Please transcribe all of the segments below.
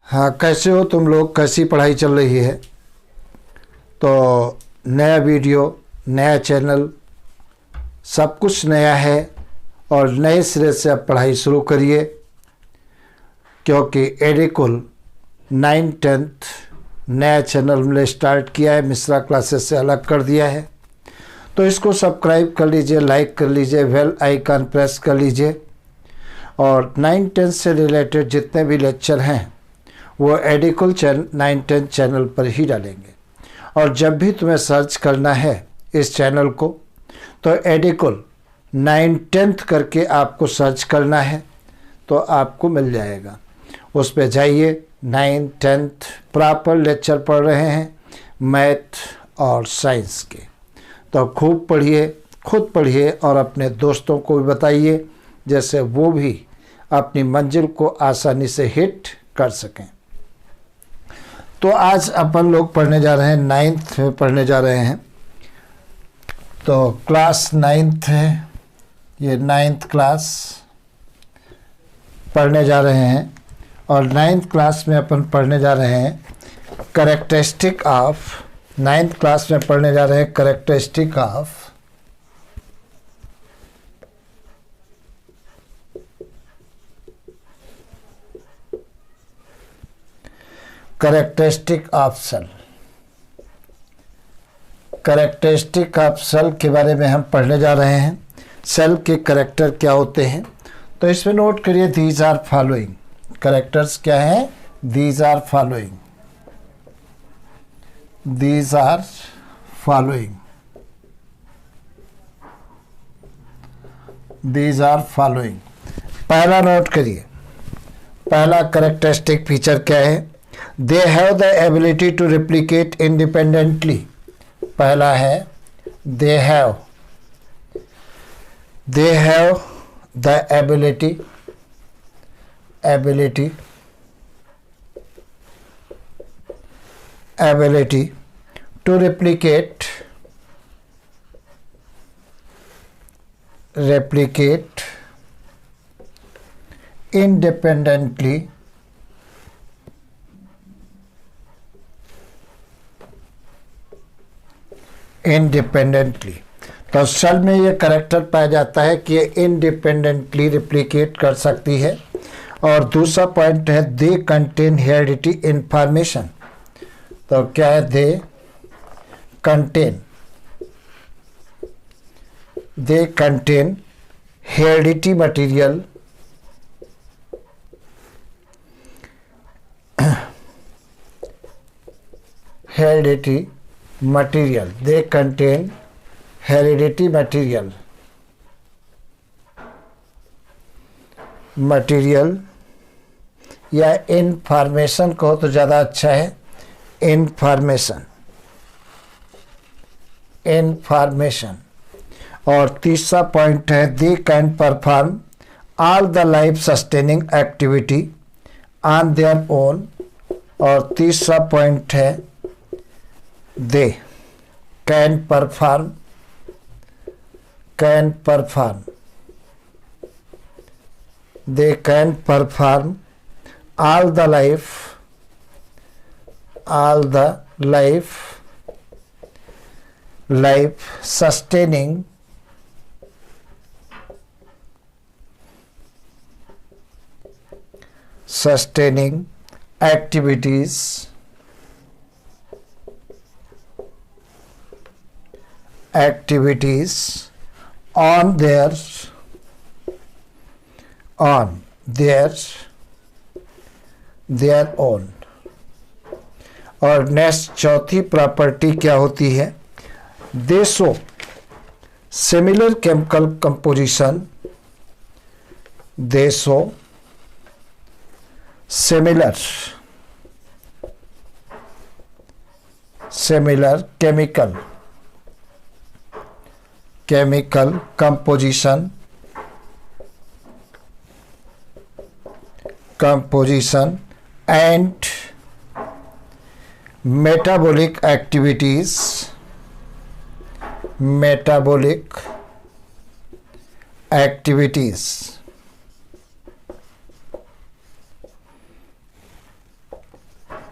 हाँ, कैसे हो तुम लोग? कैसी पढ़ाई चल रही है? तो नया वीडियो, नया चैनल, सब कुछ नया है और नए सिरे से अब पढ़ाई शुरू करिए, क्योंकि एडिकुल 9th-10th नया चैनल हमने स्टार्ट किया है, मिश्रा क्लासेस से अलग कर दिया है। तो इसको सब्सक्राइब कर लीजिए, लाइक कर लीजिए, बेल आइकन प्रेस कर लीजिए और 9th-10th से रिलेटेड जितने भी लेक्चर हैं वो एडिकुल 9th-10th चैनल पर ही डालेंगे। और जब भी तुम्हें सर्च करना है इस चैनल को तो एडिकुल 9th-10th करके आपको सर्च करना है तो आपको मिल जाएगा। उस पर जाइए, 9th-10th प्रॉपर लेक्चर पढ़ रहे हैं मैथ और साइंस के। तो खूब पढ़िए, खुद पढ़िए और अपने दोस्तों को भी बताइए, जैसे वो भी अपनी मंजिल को आसानी से हिट कर सकें। तो आज अपन लोग पढ़ने जा रहे हैं 9th में पढ़ने जा रहे हैं। तो क्लास 9th है, ये 9th क्लास पढ़ने जा रहे हैं और 9th क्लास में अपन पढ़ने जा रहे हैं कैरेक्टरिस्टिक ऑफ 9th क्लास में पढ़ने जा रहे हैं characteristic of characteristic of cell. Characteristic of cell के बारे में हम पढ़ने जा रहे हैं। सेल के कैरेक्टर क्या होते हैं, तो इसमें नोट करिए, दीज आर फॉलोइंग। कैरेक्टर्स क्या हैं? These are following, these are following, these are following. पहला नोट करिए, पहला कैरेक्टरिस्टिक फीचर क्या है? They have the ability to replicate independently। पहला है they have the ability to replicate independently तो सेल में ये करेक्टर पाया जाता है कि ये इंडिपेंडेंटली रिप्लिकेट कर सकती है। और दूसरा पॉइंट है दे कंटेन हेरिडिटी इंफॉर्मेशन। तो क्या है? They contain heredity material, they contain heredity material या इंफॉर्मेशन कहो तो ज़्यादा अच्छा है, इंफॉर्मेशन। और तीसरा पॉइंट है they can perform all the life sustaining activity on their own. और तीसरा पॉइंट है they can perform all the life sustaining activities on their own। और नेक्स्ट चौथी प्रॉपर्टी क्या होती है? दे show similar chemical composition, they show similar chemical composition and metabolic activities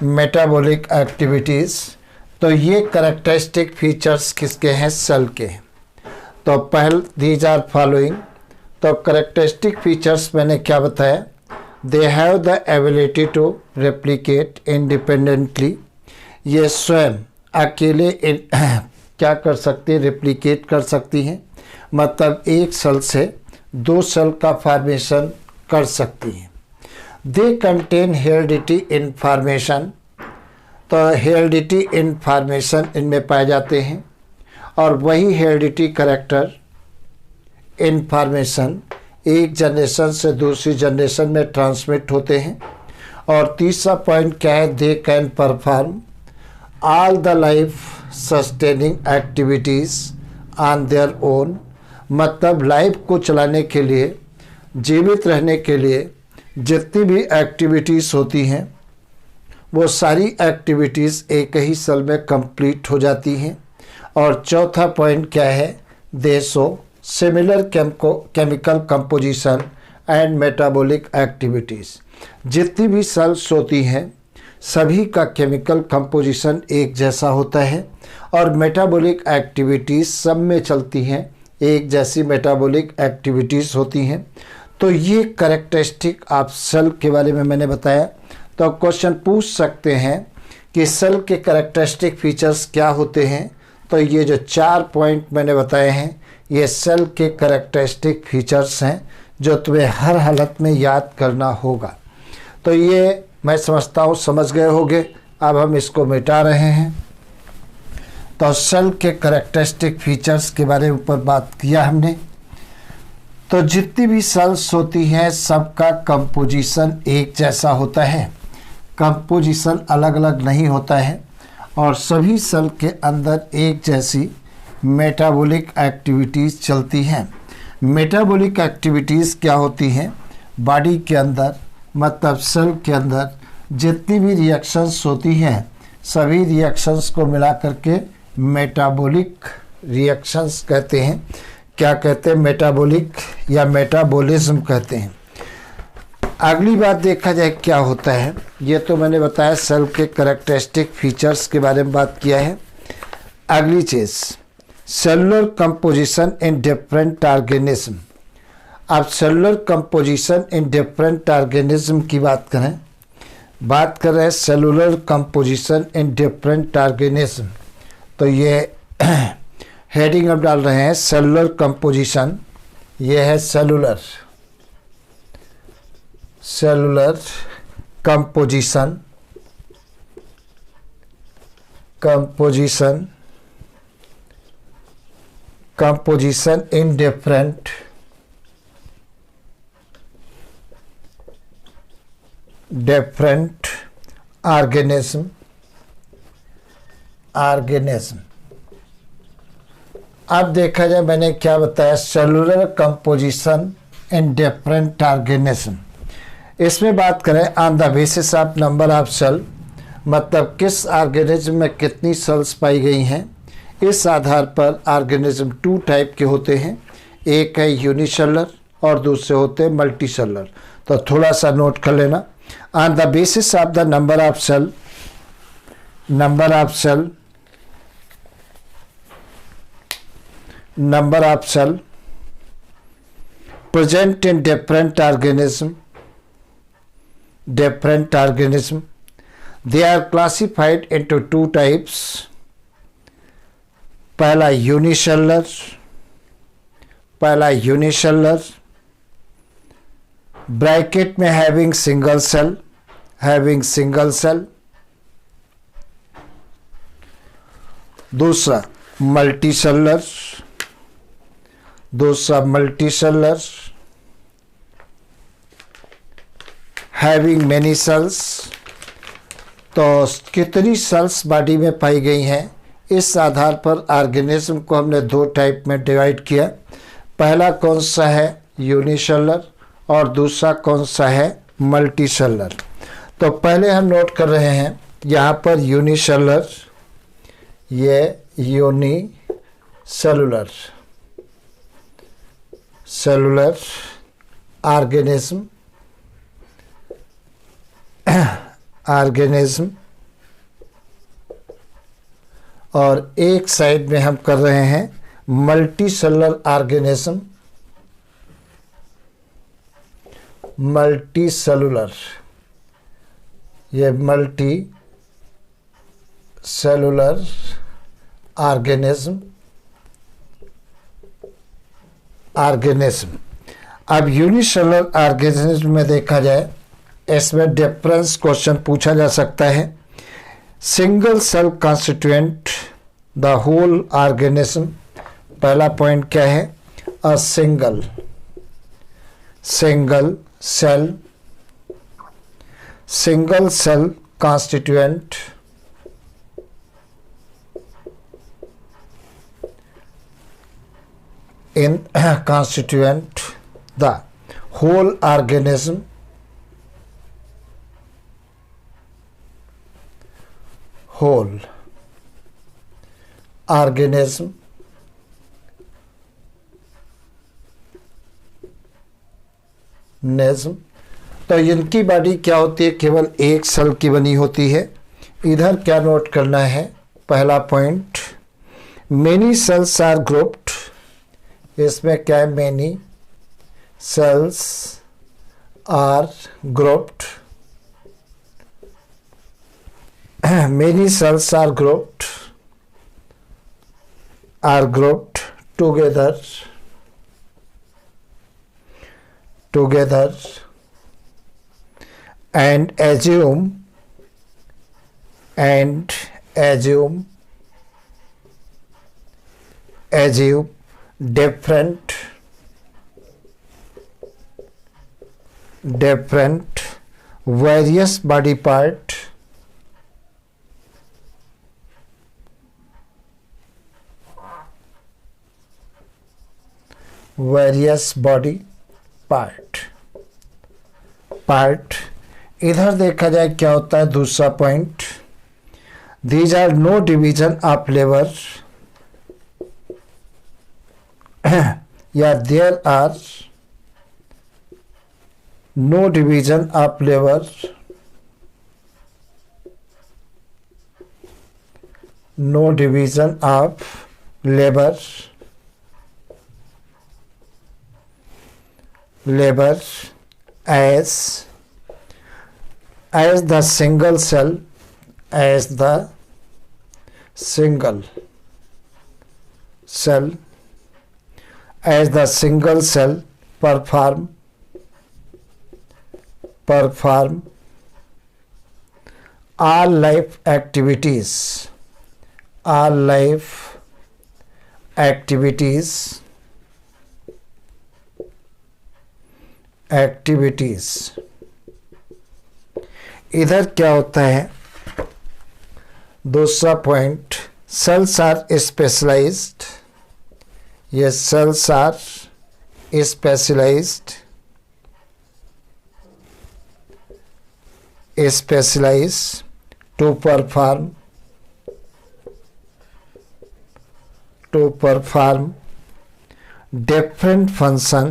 metabolic activities. तो ये करेक्टरिस्टिक फीचर्स किसके हैं? सेल के। तो पहले दीज आर फॉलोइंग। तो करेक्टरिस्टिक फीचर्स मैंने क्या बताया? They have the ability to replicate independently. ये स्वयं अकेले क्या कर सकती है? रेप्लिकेट कर सकती हैं, मतलब एक सेल से 2 सेल का फॉर्मेशन कर सकती हैं। They contain heredity information. तो हेरिडिटी इन्फॉर्मेशन इनमें पाए जाते हैं और वही हेरिडिटी करेक्टर इन्फॉर्मेशन एक जनरेशन से दूसरी जनरेशन में ट्रांसमिट होते हैं। और तीसरा पॉइंट क्या है? They can perform all the life sustaining activities on their own. मतलब लाइफ को चलाने के लिए, जीवित रहने के लिए जितनी भी एक्टिविटीज़ होती हैं वो सारी एक्टिविटीज़ एक ही सेल में कंप्लीट हो जाती हैं। और चौथा पॉइंट क्या है? दे show similar chemical composition and metabolic activities. जितनी भी सेल्स होती हैं सभी का केमिकल कंपोजिशन एक जैसा होता है और मेटाबॉलिक एक्टिविटीज़ सब में चलती हैं, एक जैसी मेटाबॉलिक एक्टिविटीज़ होती हैं। तो ये करेक्टरिस्टिक आप सेल के बारे में मैंने बताया। तो क्वेश्चन पूछ सकते हैं कि सेल के करेक्टरिस्टिक फीचर्स क्या होते हैं? तो ये जो 4 पॉइंट मैंने बताए हैं ये सेल के करेक्टरिस्टिक फीचर्स हैं जो तुम्हें हर हालत में याद करना होगा। तो ये मैं समझता हूँ समझ गए होंगे। अब हम इसको मिटा रहे हैं। तो सेल के करेक्टरिस्टिक फीचर्स के बारे में ऊपर बात किया हमने। तो जितनी भी सेल्स होती हैं सबका कंपोजिशन एक जैसा होता है, कंपोजिशन अलग अलग नहीं होता है और सभी सेल के अंदर एक जैसी मेटाबॉलिक एक्टिविटीज़ चलती हैं। मेटाबॉलिक एक्टिविटीज़ क्या होती हैं? बॉडी के अंदर, मतलब सेल के अंदर जितनी भी रिएक्शंस होती हैं सभी रिएक्शंस को मिला करके मेटाबॉलिक रिएक्शंस कहते हैं। क्या कहते हैं? मेटाबॉलिक या मेटाबॉलिज्म कहते हैं। अगली बात देखा जाए क्या होता है। ये तो मैंने बताया सेल के करेक्टरिस्टिक फीचर्स के बारे में बात किया है। अगली चीज़ cellular composition in different organism. अब cellular composition in different organism की बात करें, बात कर रहे हैं cellular composition in different organism. तो ये हेडिंग अब डाल रहे हैं सेलुलर कंपोजिशन। ये है cellular composition in different organism. अब देखा जाए मैंने क्या बताया, cellular composition in different organism. इसमें बात करें on the basis of number of cell, मतलब किस ऑर्गेनिज्म में कितनी सेल्स पाई गई हैं। इस आधार पर ऑर्गेनिज्म 2 टाइप के होते हैं, एक है यूनिसेलुलर और दूसरे होते हैं मल्टीसेलुलर। तो थोड़ा सा नोट कर लेना। On the basis of the number of cell present in different organism, they are classified into 2 types। पहला यूनिसेलुलर ब्रैकेट में हैविंग सिंगल सेल। दूसरा मल्टीसेलुलर हैविंग मेनी सेल्स। तो कितनी सेल्स बॉडी में पाई गई हैं इस आधार पर ऑर्गेनिज्म को हमने 2 टाइप में डिवाइड किया। पहला कौन सा है? यूनिसेलुलर और दूसरा कौन सा है? मल्टीसेलुलर। तो पहले हम नोट कर रहे हैं यहाँ पर यूनिसेलुलर, ये यूनिसेलुलर ऑर्गेनिज्म और एक साइड में हम कर रहे हैं multi cellular organism, multi cellular, ये मल्टी सेलुलर ऑर्गेनिज्म। अब यूनिसेलुलर ऑर्गेनिज्म में देखा जाए, इसमें डिफरेंस क्वेश्चन पूछा जा सकता है। Single cell constituent the whole organism, पहला पॉइंट क्या है? A single cell constituent in constituent the whole organism, तो इनकी बॉडी क्या होती है? केवल एक सेल की बनी होती है। इधर क्या नोट करना है? पहला point, many cells are grouped, इसमें क्या है? Many cells are grouped, many cells are grouped together and assume different various body part, part. इधर देखा जाए क्या होता है? दूसरा point, these are no division of labour, या there are no division of labour, as the single cell, perform all life activities, इधर क्या होता है? दूसरा पॉइंट, सेल्स आर स्पेशलाइज्ड, ये cells are specialised to perform different function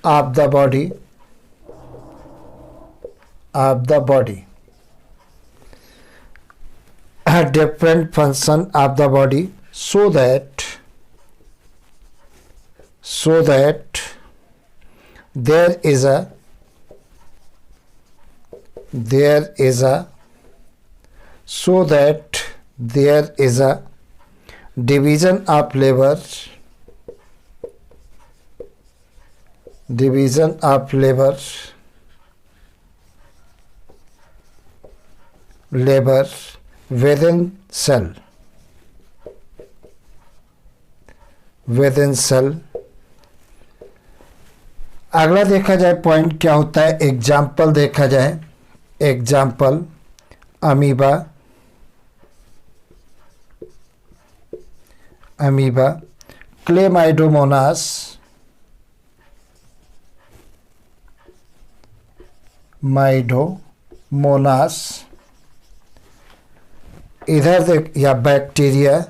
of the body, different function of the body, so that there is a division of labor, within cell। अगला देखा जाए point क्या होता है? एग्जाम्पल देखा जाए, example, amoeba, Chlamydomonas, इधर देख, या बैक्टीरिया,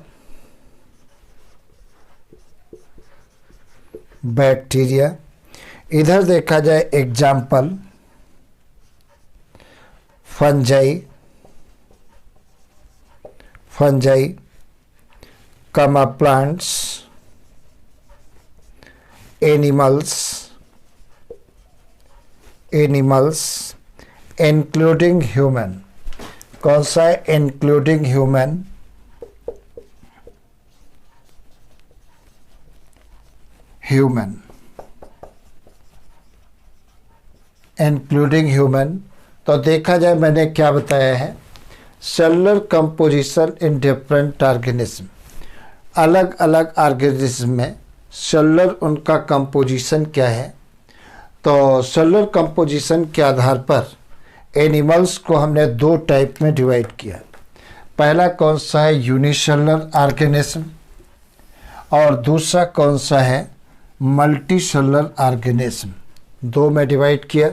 बैक्टीरिया। इधर देखा जाए एग्जाम्पल फंजाई कमा प्लांट्स, एनिमल्स इंक्लूडिंग ह्यूमन। कौन सा है? Including human. Including human. तो देखा जाए मैंने क्या बताया है, cellular composition in different organism. अलग अलग ऑर्गेनिज्म में सेलुलर उनका कंपोजिशन क्या है। तो सेलुलर कंपोजिशन के आधार पर एनिमल्स को हमने दो टाइप में डिवाइड किया। पहला कौन सा है? यूनिसेलुलर ऑर्गेनिज्म, और दूसरा कौन सा है? Multi cellular organism. दो में डिवाइड किया।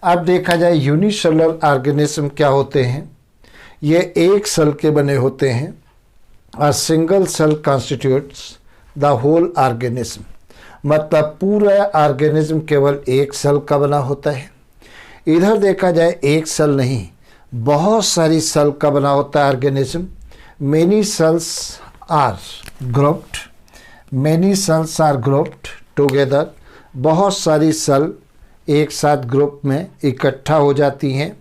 अब देखा जाए यूनिसेलुलर ऑर्गेनिज्म क्या होते हैं। ये एक सेल के बने होते हैं। A single cell constitutes the whole organism. मतलब पूरा ऑर्गेनिज्म केवल एक सेल का बना होता है। इधर देखा जाए एक सेल नहीं, बहुत सारी सेल का बना होता है organism. Many cells are grouped together. बहुत सारी सेल एक साथ ग्रुप में इकट्ठा हो जाती हैं।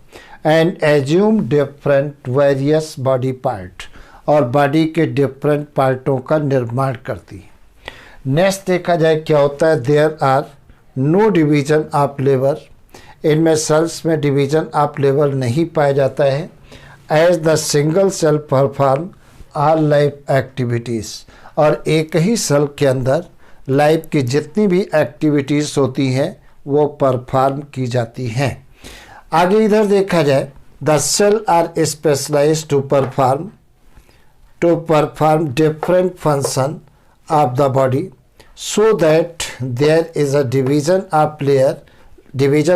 And assume different various body part, और बॉडी के डिफरेंट पार्टों का निर्माण करती है। नेक्स्ट देखा जाए क्या होता है, there are no division of labour. इनमें सेल्स में डिवीजन ऑफ लेबर नहीं पाया जाता है। As the single cell perform all life activities, और एक ही सेल के अंदर लाइफ की जितनी भी एक्टिविटीज़ होती हैं वो परफॉर्म की जाती हैं। आगे इधर देखा जाए the cell are specialised to perform different function of the body, so that there is a division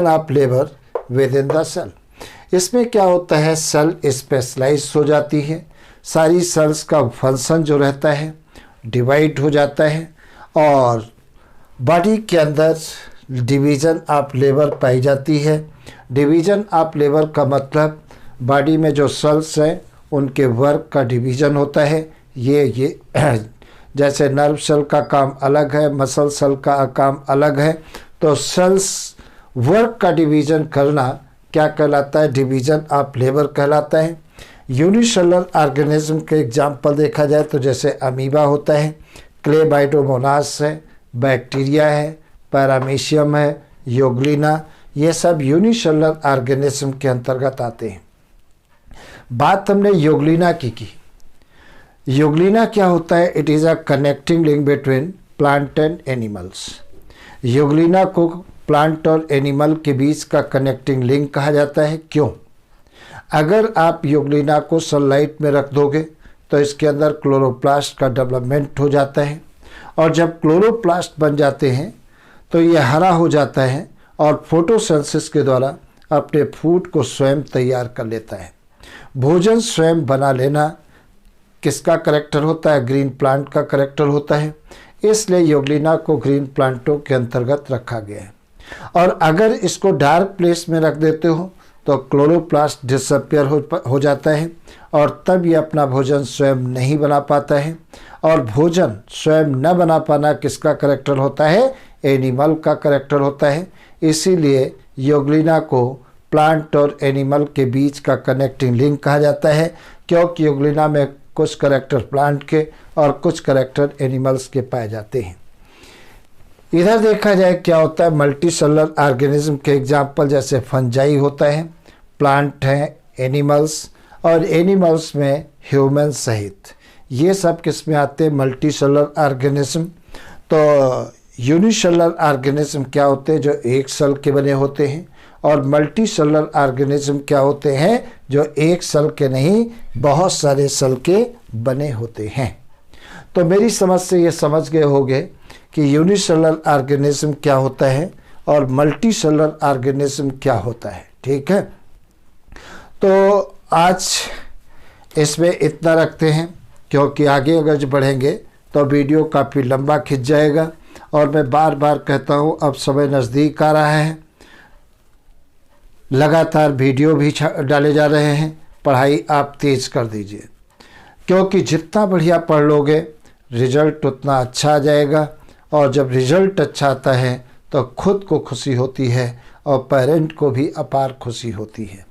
of labour within the cell. इसमें क्या होता है, सेल स्पेशलाइज हो जाती है। सारी सेल्स का फंक्शन जो रहता है डिवाइड हो जाता है, और बॉडी के अंदर डिवीज़न ऑफ लेबर पाई जाती है। डिवीज़न ऑफ लेबर का मतलब बॉडी में जो सेल्स हैं उनके वर्क का डिवीज़न होता है। ये जैसे नर्व सेल का काम अलग है, मसल सेल का काम अलग है। तो सेल्स वर्क का डिवीज़न करना क्या कहलाता है? डिवीज़न ऑफ लेबर कहलाता है। यूनिसेलुलर ऑर्गेनिज्म के एग्जाम्पल देखा जाए तो जैसे अमीबा होता है, क्लेबाइडोमोनास है, बैक्टीरिया है, पैरामीशियम है, योग्लिना, ये सब यूनिसेलुलर ऑर्गेनिज्म के अंतर्गत आते हैं। बात हमने योग्लिना की। योग्लिना क्या होता है? It is a connecting link between plant and animals. Euglena को प्लांट और एनिमल के बीच का कनेक्टिंग लिंक कहा जाता है। क्यों? अगर आप योग्लिना को सनलाइट में रख दोगे तो इसके अंदर क्लोरोप्लास्ट का डेवलपमेंट हो जाता है, और जब क्लोरोप्लास्ट बन जाते हैं तो ये हरा हो जाता है और फोटोसिंथेसिस के द्वारा अपने फूड को स्वयं तैयार कर लेता है। भोजन स्वयं बना लेना किसका करैक्टर होता है? ग्रीन प्लांट का करैक्टर होता है। इसलिए योग्लिना को ग्रीन प्लांटों के अंतर्गत रखा गया है। और अगर इसको डार्क प्लेस में रख देते हो तो क्लोरोप्लास्ट डिसअपियर हो जाता है, और तब ये अपना भोजन स्वयं नहीं बना पाता है। और भोजन स्वयं न बना पाना किसका करैक्टर होता है? एनिमल का करैक्टर होता है। इसीलिए योग्लिना को प्लांट और एनिमल के बीच का कनेक्टिंग लिंक कहा जाता है, क्योंकि योग्लिना में कुछ करैक्टर प्लांट के और कुछ करैक्टर एनिमल्स के पाए जाते हैं। इधर देखा जाए क्या होता है, मल्टी सेलुलर ऑर्गेनिज्म के एग्जाम्पल जैसे फंजाई होता है, प्लांट हैं, एनिमल्स, और एनिमल्स में ह्यूमन सहित ये सब किस में आते हैं? Multi cellular organism. तो यूनिसेलुलर ऑर्गेनिज्म क्या होते हैं? जो एक सेल के बने होते हैं। और मल्टी सेलुलर ऑर्गेनिज्म क्या होते हैं? जो एक सेल के नहीं, बहुत सारे सेल के बने होते हैं। तो मेरी समझ से ये समझ गए होंगे कि यूनिसेलुलर ऑर्गेनिज्म क्या होता है और मल्टी सेलुलर ऑर्गेनिज्म क्या होता है। ठीक है, तो आज इसमें इतना रखते हैं, क्योंकि आगे अगर बढ़ेंगे तो वीडियो काफ़ी लंबा खिंच जाएगा और मैं बार बार कहता हूँ, अब समय नज़दीक आ रहा है, लगातार वीडियो भी डाले जा रहे हैं। पढ़ाई आप तेज़ कर दीजिए, क्योंकि जितना बढ़िया पढ़ लोगे रिज़ल्ट उतना अच्छा आ जाएगा। और जब रिज़ल्ट अच्छा आता है तो खुद को खुशी होती है और पेरेंट को भी अपार खुशी होती है।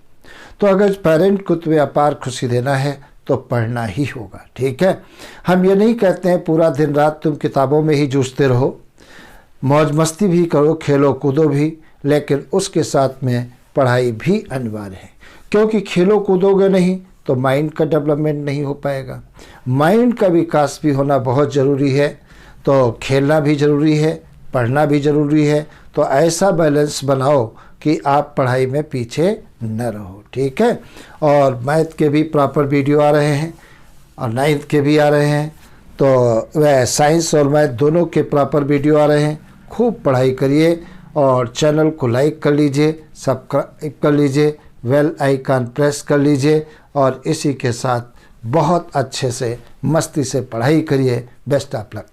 तो अगर पेरेंट को तुम्हें अपार खुशी देना है तो पढ़ना ही होगा, ठीक है। हम ये नहीं कहते हैं पूरा दिन रात तुम किताबों में ही जूझते रहो, मौज मस्ती भी करो, खेलो कूदो भी, लेकिन उसके साथ में पढ़ाई भी अनिवार्य है। क्योंकि खेलो कूदोगे नहीं तो माइंड का डेवलपमेंट नहीं हो पाएगा, माइंड का विकास भी होना बहुत ज़रूरी है। तो खेलना भी ज़रूरी है, पढ़ना भी ज़रूरी है। तो ऐसा बैलेंस बनाओ कि आप पढ़ाई में पीछे न रहो, ठीक है। और मैथ के भी प्रॉपर वीडियो आ रहे हैं और 9th के भी आ रहे हैं। तो वह साइंस और मैथ दोनों के प्रॉपर वीडियो आ रहे हैं। खूब पढ़ाई करिए और चैनल को लाइक कर लीजिए, सब्सक्राइब कर लीजिए, बेल आइकन प्रेस कर लीजिए और इसी के साथ बहुत अच्छे से मस्ती से पढ़ाई करिए। Best of luck.